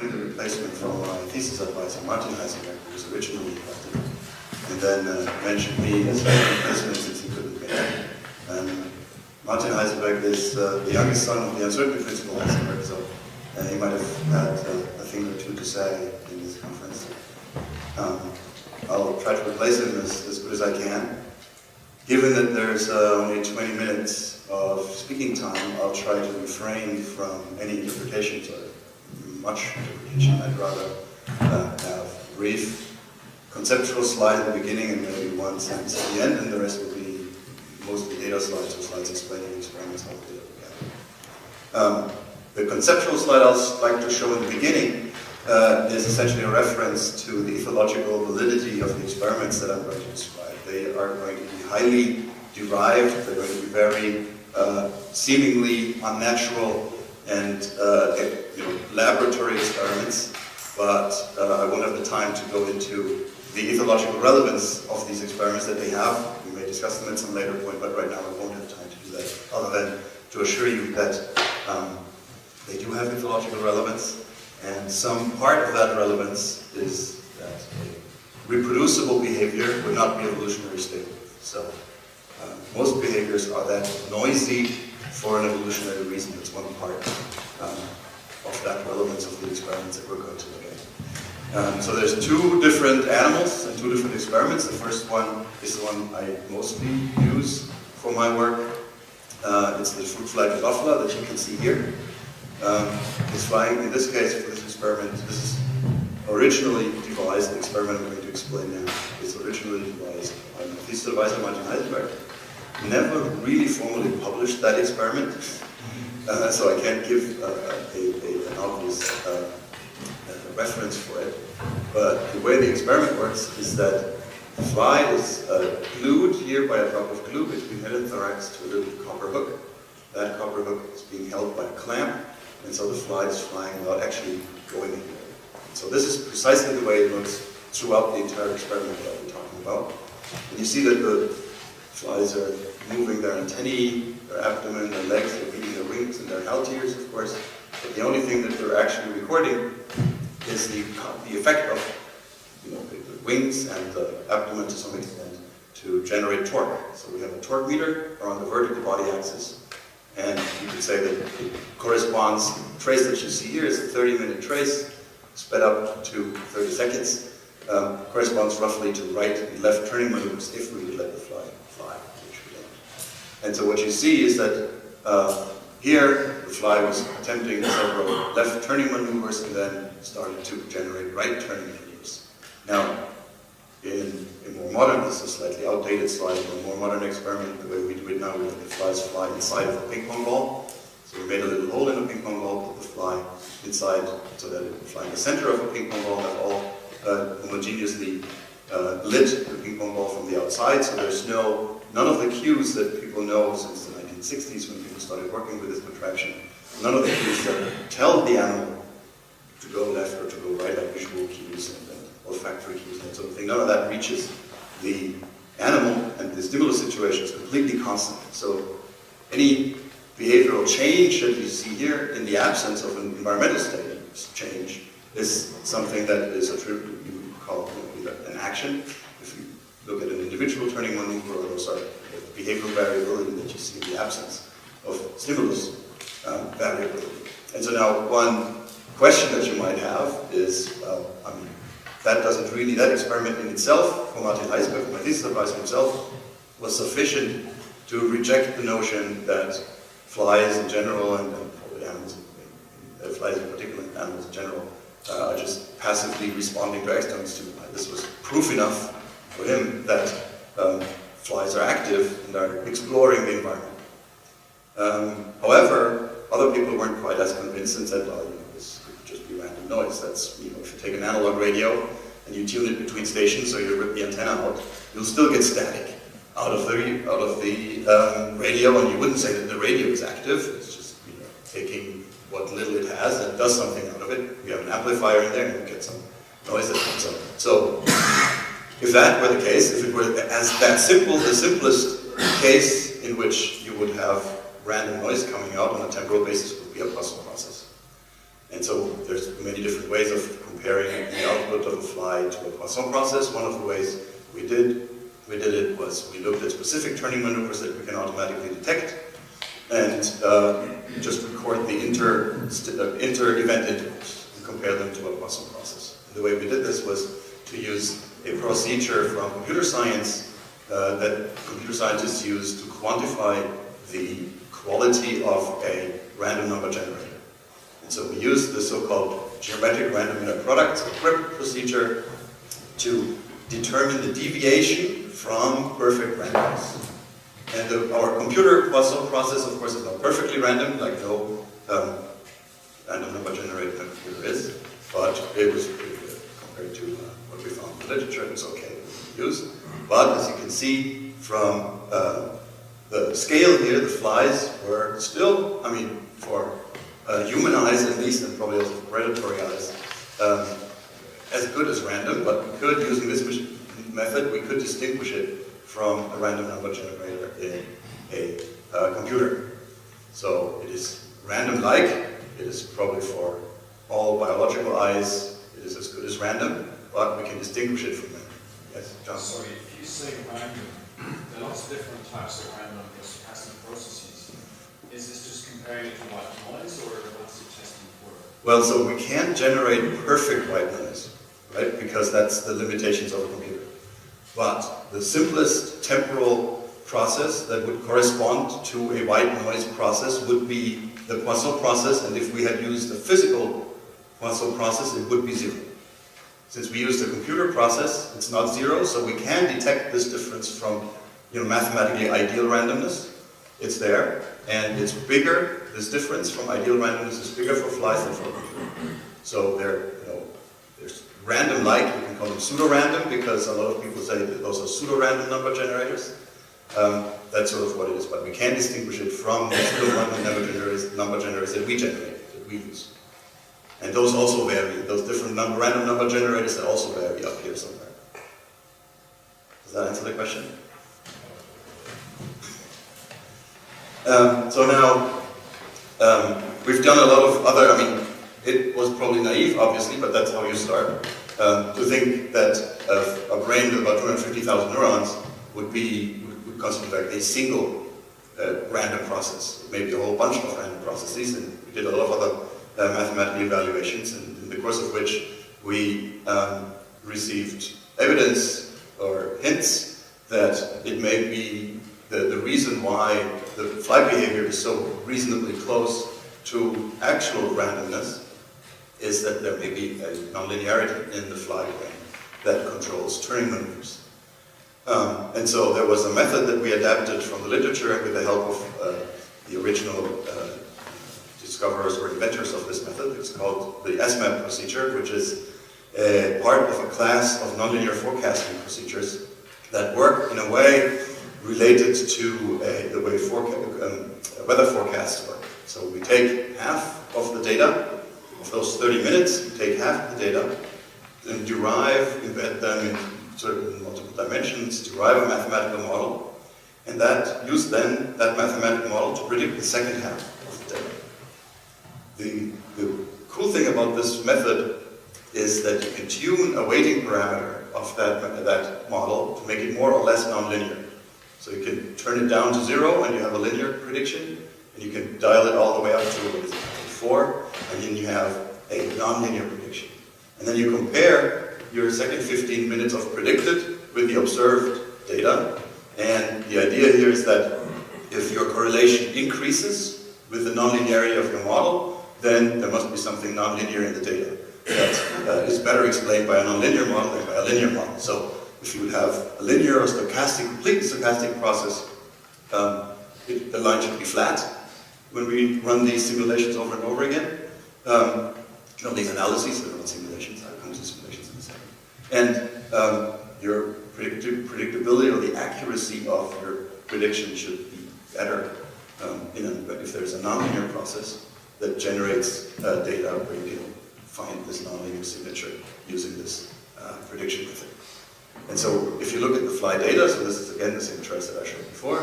only the replacement from my thesis advisor, Martin Heisenberg, who was originally elected, and then mentioned me as a replacement since he couldn't make it. And Martin Heisenberg is the youngest son of the uncertainty principle Heisenberg, so he might have had a thing or two to say in this conference. I'll try to replace him as good as I can. Given that there's only 20 minutes of speaking time, I'll try to refrain from any interpretations or much interpretation. I'd rather have a brief conceptual slide at the beginning and maybe one sentence at the end, and the rest will be mostly data slides or slides explaining the experiments how we did it together. The conceptual slide I'd like to show in the beginning is essentially a reference to the ethological validity of the experiments that I'm going to describe. They are going to be highly derived, they're going to be very seemingly unnatural and laboratory experiments, but I won't have the time to go into the ethological relevance of these experiments that they have. We may discuss them at some later point, but right now I won't have time to do that, other than to assure you that they do have ethological relevance, and some part of that relevance is that a reproducible behavior would not be evolutionary stable. So most behaviors are that noisy for an evolutionary reason. It's one part of that relevance of the experiments that we're going to look at. So there's two different animals and two different experiments. The first one is the one I mostly use for my work. It's the fruit fly Drosophila that you can see here. It's flying, in this case, for this experiment. This is originally devised, the experiment I'm going to explain now, is originally devised by my thesis advisor, Martin Heisenberg. Never really formally published that experiment, so I can't give an obvious reference for it. But the way the experiment works is that the fly is glued here by a drop of glue between head and thorax to a little copper hook. That copper hook is being held by a clamp, and so the fly is flying without actually going anywhere. So this is precisely the way it looks throughout the entire experiment that I'll be talking about. And you see that the flies are moving their antennae, their abdomen, their legs, they're beating their wings, and their halteres, of course. But the only thing that they're actually recording is the effect of the wings and the abdomen to some extent to generate torque. So we have a torque meter around the vertical body axis, and you could say that it corresponds, the trace that you see here is a 30-minute trace, sped up to 30 seconds, corresponds roughly to right and left turning maneuvers if we would let the fly fly, which we don't. And so what you see is that here the fly was attempting several left turning maneuvers and then started to generate right turning maneuvers. Now, in more modern, this is a slightly outdated slide, in a more modern experiment, the way we do it now, we let the flies fly inside of a ping pong ball. So we made a little hole in a ping pong ball, put the fly inside so that it would fly in the center of a ping pong ball, have all homogeneously lit the ping pong ball from the outside, so there's none of the cues that people know since the 1960s when people started working with this contraption, none of the cues that tell the animal to go left or to go right, like visual cues and olfactory cues and that sort of thing. None of that reaches the animal, and the stimulus situation is completely constant. So any behavioral change that you see here in the absence of an environmental state change is something that is attributed, you would call either an action. If you look at an individual turning maneuver, or those are the behavioral variability that you see in the absence of stimulus variability. And so now one question that you might have is, that experiment in itself, for Martin Heisenberg, my thesis advisor himself, was sufficient to reject the notion that flies in general, and probably animals, flies in particular, and animals in general, are just passively responding to external stimuli. This was proof enough for him that flies are active and are exploring the environment. However, other people weren't quite as convinced and said, well, this could just be random noise. That's, if you take an analog radio and you tune it between stations, so you rip the antenna out, you'll still get static out of the radio, and you wouldn't say that the radio is active. It's just taking what little it has and does something out of it. You have an amplifier in there, and you get some noise that comes out. So, if that were the case, if it were as that simple, the simplest case in which you would have random noise coming out on a temporal basis would be a puzzle process. And so there's many different ways of comparing the output of a fly to a Poisson process. One of the ways we did it was we looked at specific turning maneuvers that we can automatically detect and just record the inter-event intervals and compare them to a Poisson process. And the way we did this was to use a procedure from computer science that computer scientists use to quantify the quality of a random number generator. And so we used the so-called geometric random inner product, or GRIP procedure, to determine the deviation from perfect randomness. And our computer Poisson process, of course, is not perfectly random, like no random number generator in a computer is, but it was pretty good compared to what we found in the literature. It was okay to use. But as you can see from the scale here, the flies were still, I mean, for human eyes at least, and probably also for predatory eyes, as good as random, but we could, using this method, we could distinguish it from a random number generator in a computer. So it is random-like, it is probably for all biological eyes, it is as good as random, but we can distinguish it from them. Yes, John? Sorry, if you say random, there are lots of different types of random stochastic processes. Is this just comparing it to white noise, or what's it testing for? Well, so we can't generate perfect white noise, right? Because that's the limitations of a computer. But the simplest temporal process that would correspond to a white noise process would be the Poisson process, and if we had used a physical Poisson process, it would be zero. Since we used a computer process, it's not zero, so we can detect this difference from, mathematically ideal randomness. It's there, and it's bigger. This difference from ideal randomness is bigger for flies than for a computer. So there's random-like, we can call them pseudo-random, because a lot of people say that those are pseudo-random number generators. That's sort of what it is, but we can distinguish it from the pseudo-random number generators that we generate, that we use. And those also vary. Those different random number generators that also vary up here somewhere. Does that answer the question? So now, we've done a lot of other, it was probably naive, obviously, but that's how you start, to think that a brain with about 250,000 neurons would constitute like a single random process, maybe a whole bunch of random processes, and we did a lot of other mathematical evaluations, and in the course of which we received evidence or hints that it may be the reason why the flight behavior is so reasonably close to actual randomness is that there may be a nonlinearity in the fly brain that controls turning maneuvers. And so there was a method that we adapted from the literature with the help of the original discoverers or inventors of this method. It's called the SMAP procedure, which is part of a class of nonlinear forecasting procedures that work in a way related to the way weather forecasts work. So we take half of the data, of those 30 minutes, we take half of the data, and embed them in certain multiple dimensions, derive a mathematical model, and use then that mathematical model to predict the second half of the data. The cool thing about this method is that you can tune a weighting parameter of that model to make it more or less nonlinear. So you can turn it down to 0 and you have a linear prediction, and you can dial it all the way up to 4, and then you have a nonlinear prediction. And then you compare your second 15 minutes of predicted with the observed data, and the idea here is that if your correlation increases with the nonlinearity of your model, then there must be something nonlinear in the data that is better explained by a nonlinear model than by a linear model. So if you would have a linear or completely stochastic process, the line should be flat when we run these simulations over and over again. These analyses, they're not simulations, I'll come to simulations in a second. And your predictability or the accuracy of your prediction should be better if there's a nonlinear process that generates data where you can find this nonlinear signature using this prediction method. And so if you look at the fly data, so this is again the same charts that I showed before,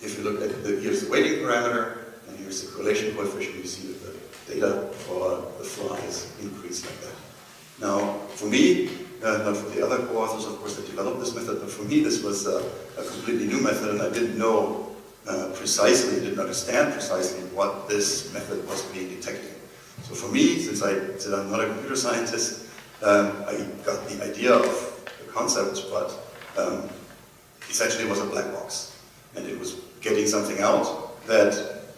if you look at here's the weighting parameter, and here's the correlation coefficient, you see that data for the flies increase like that. Now, for me, not for the other co-authors, of course, that developed this method, but for me this was a completely new method, and I didn't know precisely, didn't understand precisely what this method was being detecting. So for me, since I'm not a computer scientist, I got the idea of the concept, but essentially it was a black box. And it was getting something out that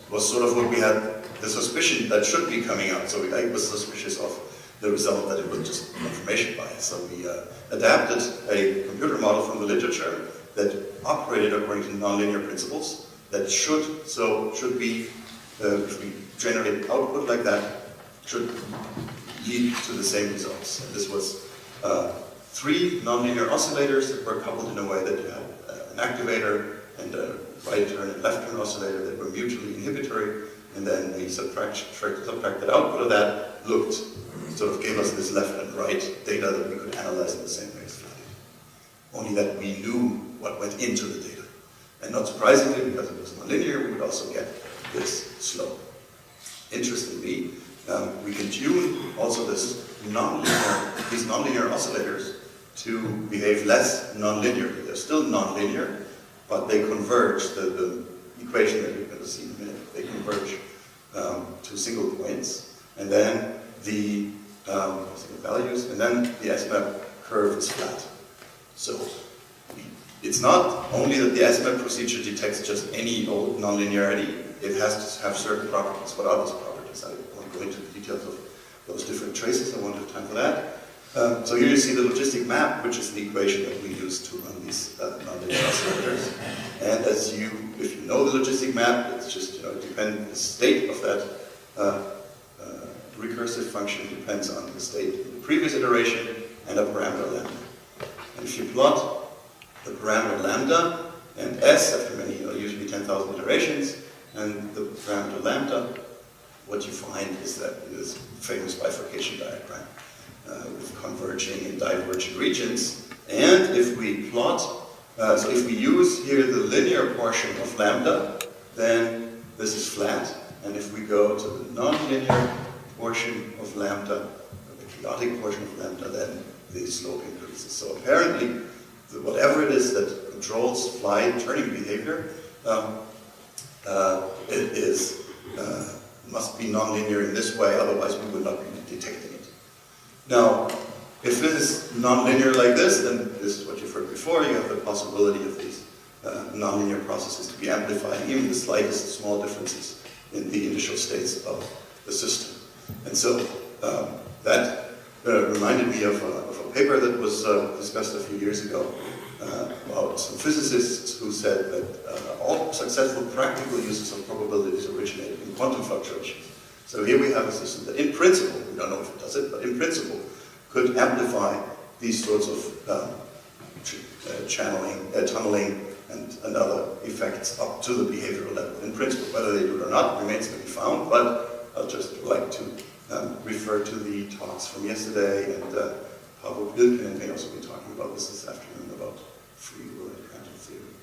was sort of what we had the suspicion that should be coming out. So I was suspicious of the result that it was just information bias. So we adapted a computer model from the literature that operated according to nonlinear principles that should be, if we generate output like that, should lead to the same results. And this was 3 nonlinear oscillators that were coupled in a way that you had an activator and a right turn and left turn oscillator that were mutually inhibitory, and then the subtracted output of that gave us this left and right data that we could analyze in the same way as flat data. Only that we knew what went into the data. And not surprisingly, because it was nonlinear, we would also get this slope. Interestingly, we can tune also these nonlinear oscillators to behave less nonlinearly. They're still nonlinear, but they converge. The equation that you're going to see in a minute, they converge to single points, and then the values, and then the SMAP curve is flat. So it's not only that the SMAP procedure detects just any old nonlinearity, it has to have certain properties. What are those properties? I won't go into the details of those different traces, I won't have time for that. So here you see the logistic map, which is the equation that we use to run these nonlinear oscillators. And if you know the logistic map, it's just, the state of that recursive function depends on the state in the previous iteration and a parameter lambda. And if you plot the parameter lambda and s after many, usually 10,000 iterations, and the parameter lambda, what you find is that this famous bifurcation diagram with converging and diverging regions. And if we plot, so if we use here the linear portion of lambda, then this is flat. And if we go to the nonlinear portion of lambda, the chaotic portion of lambda, then the slope increases. So apparently, whatever it is that controls fly turning behavior, must be nonlinear in this way, otherwise we would not be detecting it. Now, if this is nonlinear like this, then this is what you've heard before. You have the possibility of these nonlinear processes to be amplifying even the slightest small differences in the initial states of the system. And so that reminded me of a paper that was discussed a few years ago about some physicists who said that all successful practical uses of probabilities originate in quantum fluctuations. So here we have a system that in principle, we don't know if it does it, but in principle could amplify these sorts of tunneling and other effects up to the behavioral level. In principle, whether they do it or not remains to be found, but I'll just like to refer to the talks from yesterday, and Pavel Pilkin may also be talking about this afternoon about free will and quantum theory.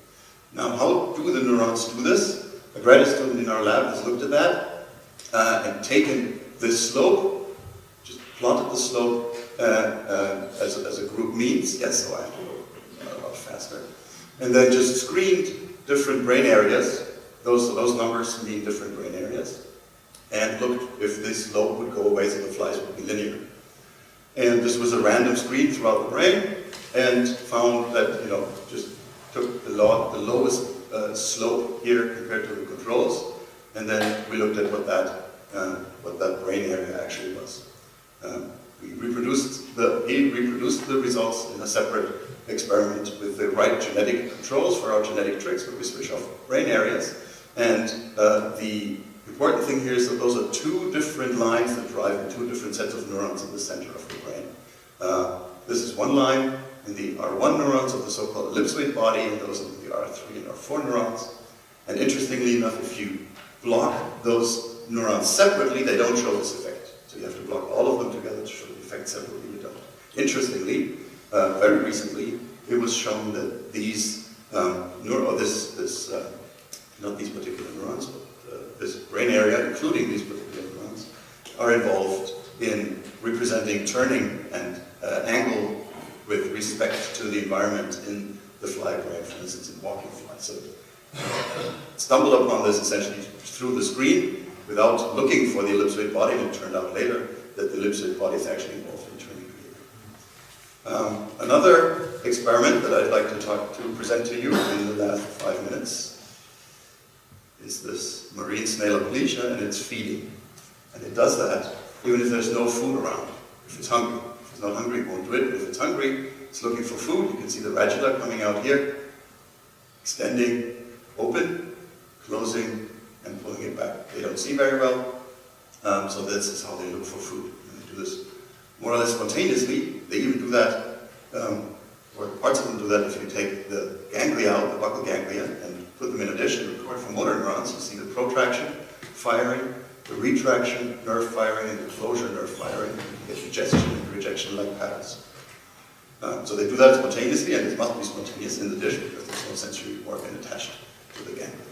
Now, how do the neurons do this? A graduate student in our lab has looked at that and taken this slope, just plotted the slope as a group means. Yes, so I have to go a lot faster. And then just screened different brain areas. Those numbers mean different brain areas. And looked if this slope would go away so the flies would be linear. And this was a random screen throughout the brain, and found that, just took the lowest slope here compared to the controls, and then we looked at what that brain area actually was. He reproduced the results in a separate experiment with the right genetic controls for our genetic tricks, where we switch off brain areas. And the important thing here is that those are 2 different lines that drive in 2 different sets of neurons in the center of the brain. This is one line in the R1 neurons of the so-called ellipsoid body, and those are the R3 and R4 neurons. And interestingly enough, if you block those neurons separately, they don't show this effect. So you have to block all of them together to show the effect separately. You don't. Interestingly, very recently, it was shown that these not these particular neurons, but this brain area, including these particular neurons, are involved in representing turning and angle with respect to the environment in the fly brain, for instance, in walking flies. So stumbled upon this essentially through the screen without looking for the ellipsoid body, and it turned out later that the ellipsoid body is actually involved in turning behavior. Another experiment that I'd like to present to you in the last 5 minutes is this marine snail aplysia, and it's feeding. And it does that even if there's no food around. If it's hungry. If it's not hungry, it won't do it. But if it's hungry, it's looking for food. You can see the radula coming out here, extending, open, closing, and pulling it back. They don't see very well, so this is how they look for food. And they do this more or less spontaneously. They even do that, or parts of them do that if you take the ganglia out, the buccal ganglia, and put them in a dish and record for motor neurons. You see the protraction, firing, the retraction, nerve firing, and the closure, nerve firing. You get regestion and rejection-like patterns. So they do that spontaneously, and it must be spontaneous in the dish because there's no sensory organ attached to the ganglia.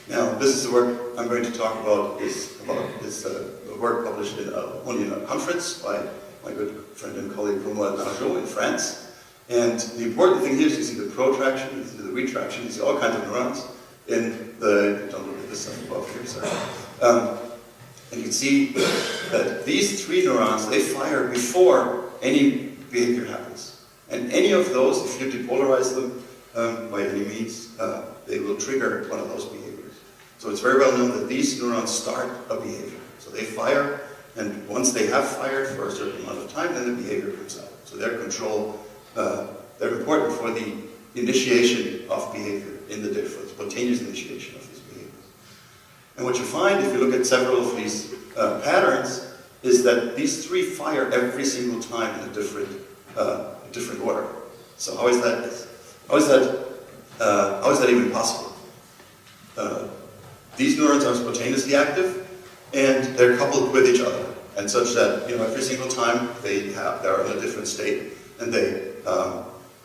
Now, this is the work I'm going to talk about. Is the work published only in a conference by my good friend and colleague Romuald Nargeau in France. And the important thing here is you see the protraction, you see the retraction, you see all kinds of neurons in the, don't look at this stuff above here, sorry. And you can see that these 3 neurons, they fire before any behavior happens. And any of those, if you depolarize them by any means, they will trigger one of those behaviors. So it's very well known that these neurons start a behavior. So they fire, and once they have fired for a certain amount of time, then the behavior comes out. So their control, they're important for the initiation of behavior in the dish, for the spontaneous initiation of these behaviors. And what you find, if you look at several of these patterns, is that these 3 fire every single time in a different order. So how is that? How is that even possible? These neurons are spontaneously active, and they're coupled with each other, and such that every single time they're in a different state, and they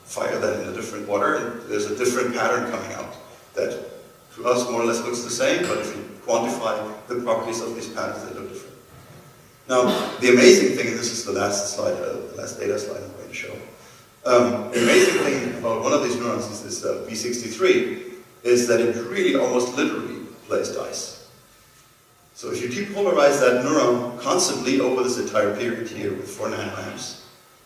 fire that in a different order, and there's a different pattern coming out that to us more or less looks the same, but if you quantify the properties of these patterns, they look different. Now, the amazing thing, and this is the last slide, the last data slide I'm going to show. The amazing thing about one of these neurons is this B63, is that it really almost literally plays dice. So if you depolarize that neuron constantly over this entire period here with 4 nanoamps,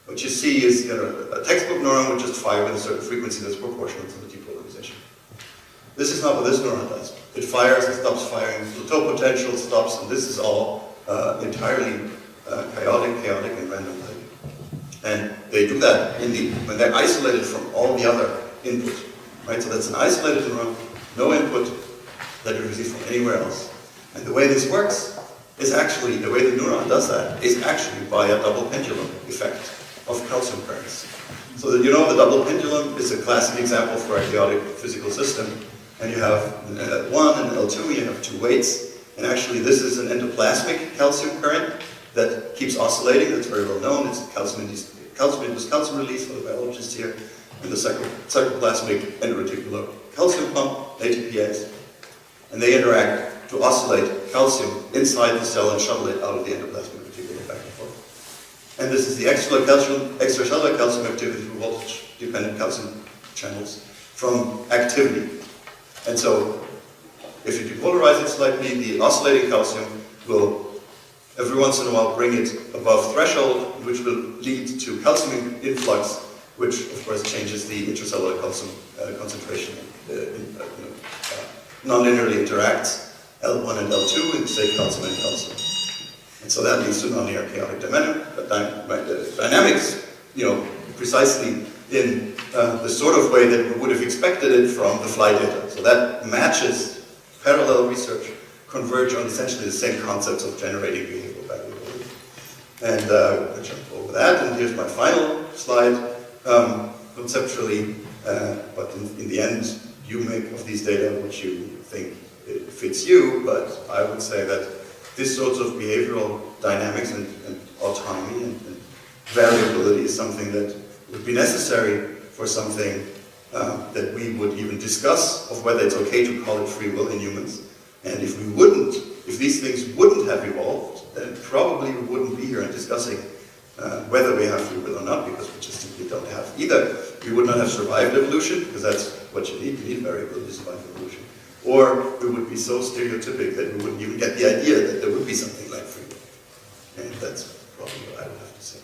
what you see is a textbook neuron would just fire with a certain frequency that's proportional to the depolarization. This is not what this neuron does. It fires, it stops firing, plateau potential stops, and this is all entirely chaotic and random. And they do that when they're isolated from all the other input. Right? So that's an isolated neuron, no input that you receive from anywhere else. And the way this works is actually, the way the neuron does that is actually by a double pendulum effect of calcium currents. So that the double pendulum is a classic example for a chaotic physical system. And you have an L1 and an L2, you have 2 weights. And actually this is an endoplasmic calcium current that keeps oscillating, that's very well known. It's calcium-induced calcium release for the biologists here. And the cytoplasmic endoreticulaire calcium pump, ATPase. And they interact to oscillate calcium inside the cell and shuttle it out of the endoplasmic reticulum back and forth. And this is the extracellular calcium activity through voltage-dependent calcium channels from activity. And so, if you depolarize it slightly, the oscillating calcium will every once in a while bring it above threshold, which will lead to calcium influx, which of course changes the intracellular calcium concentration. Non-linearly interacts L1 and L2 and say calcium and calcium. And so that leads to nonlinear chaotic dynamics, precisely in the sort of way that we would have expected it from the fly data. So that matches parallel research converge on essentially the same concepts of generating behavioral variability. And I'll jump over that, and here's my final slide. Conceptually, but in the end, you make of these data what you think it fits you, but I would say that this sort of behavioral dynamics and autonomy and variability is something that would be necessary for something that we would even discuss of whether it's okay to call it free will in humans. And if we If these things wouldn't have evolved, then probably we wouldn't be here and discussing whether we have free will or not, because we just simply don't have either. We would not have survived evolution, because that's what you need variability to survive evolution. Or we would be so stereotypic that we wouldn't even get the idea that there would be something like free will. And that's probably what I would have to say.